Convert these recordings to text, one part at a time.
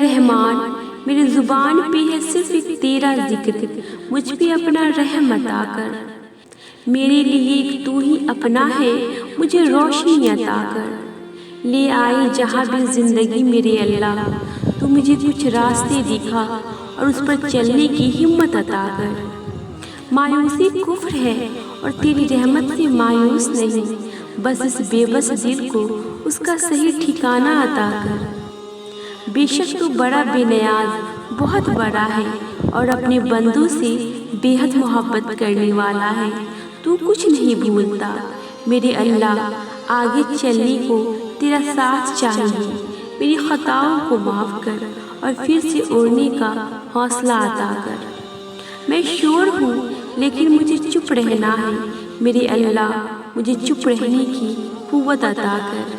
رحمان میری زبان پہ ہے صرف ایک تیرا ذکر، مجھ پہ اپنا رحم عطا کر۔ میرے لیے ایک تو ہی اپنا ہے، مجھے روشنی عطا کر۔ لے آئی جہاں بھی زندگی میرے اللہ، تو مجھے کچھ راستے دکھا اور اس پر چلنے کی ہمت عطا کر۔ مایوسی کفر ہے اور تیری رحمت سے مایوس نہیں، بس اس بے بس دل کو اس کا صحیح ٹھکانہ عطا کر۔ بے شک تو بڑا بے نیاز بہت بڑا ہے اور اپنے بندوں سے بے حد محبت کرنے والا ہے، تو کچھ نہیں بھولتا۔ میرے اللہ آگے چلنے کو تیرا ساتھ چاہیے، میری خطاؤں کو معاف کر اور پھر سے اڑنے کا حوصلہ عطا کر۔ میں شور ہوں لیکن مجھے چپ رہنا ہے، میرے اللہ مجھے چپ رہنے کی قوت عطا کر۔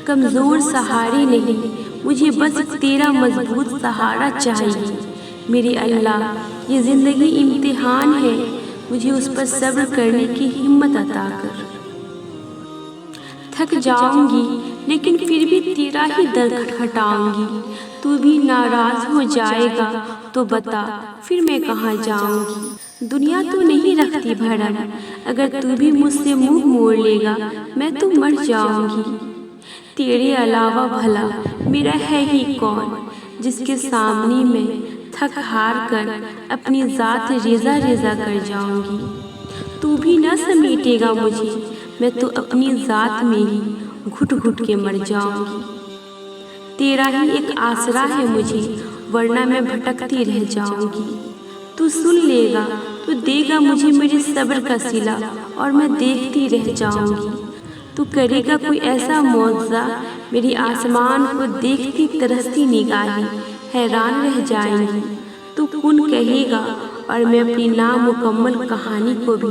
کمزور سہارے نہیں، مجھے بس تیرا مضبوط سہارا چاہیے، میرے اللہ یہ زندگی امتحان ہے، مجھے اس پر صبر کرنے کی ہمت عطا کر۔ تھک جاؤں گی لیکن پھر بھی تیرا ہی در کھٹکھٹاؤں گی، تو بھی ناراض ہو جائے گا تو بتا پھر میں کہاں جاؤں گی۔ دنیا تو نہیں رکھتی بھرم، اگر تو بھی مجھ سے منہ موڑ لے گا میں تو مر جاؤں گی۔ تیرے علاوہ بھلا میرا ہے ہی کون، جس کے سامنے میں تھک ہار کر اپنی ذات ریزہ ریزہ کر جاؤں گی۔ تو بھی نہ سمیٹے گا مجھے، میں تو اپنی ذات میں ہی گھٹ گھٹ کے مر جاؤں گی۔ تیرا ہی ایک آسرا ہے مجھے، ورنہ میں بھٹکتی رہ جاؤں گی۔ تو سن لے گا تو دے گا مجھے میرے صبر کا صلہ، اور میں دیکھتی رہ جاؤں گی۔ تو کرے گا کوئی ایسا معجزہ، میری آسمان کو دیکھتی ترستی نگاہیں حیران رہ جائیں گی۔ تو کن کہے گا اور میں اپنی نامکمل کہانی کو بھی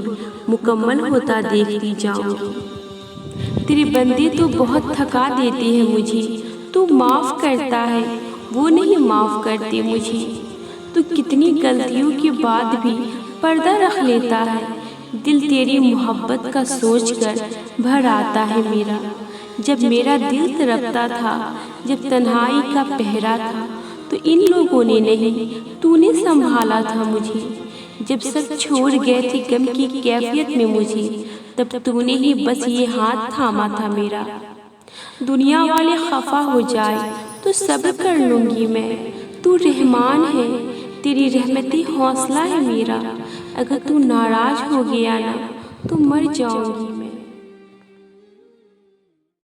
مکمل ہوتا دیکھتی جاؤں گی۔ تیرے بندے تو بہت تھکا دیتے ہیں مجھے، تو معاف کرتا ہے وہ نہیں معاف کرتے مجھے۔ تو کتنی غلطیوں کے بعد بھی پردہ رکھ لیتا ہے، دل تیری محبت کا سوچ کر بھر آتا ہے میرا۔ جب میرا دل تڑپتا تھا، جب تنہائی کا پہرا تھا، تو ان لوگوں نے نہیں تو نے سنبھالا تھا مجھے۔ جب سب چھوڑ گئے تھے غم کی کیفیت میں مجھے، تب تو نے ہی بس یہ ہاتھ تھاما تھا میرا۔ دنیا والے خفا ہو جائے تو صبر کر لوں گی میں، تو رحمان ہے تیری رحمتی حوصلہ ہے میرا۔ اگر تو ناراض ہو گیا نا تو مر جاؤں گی۔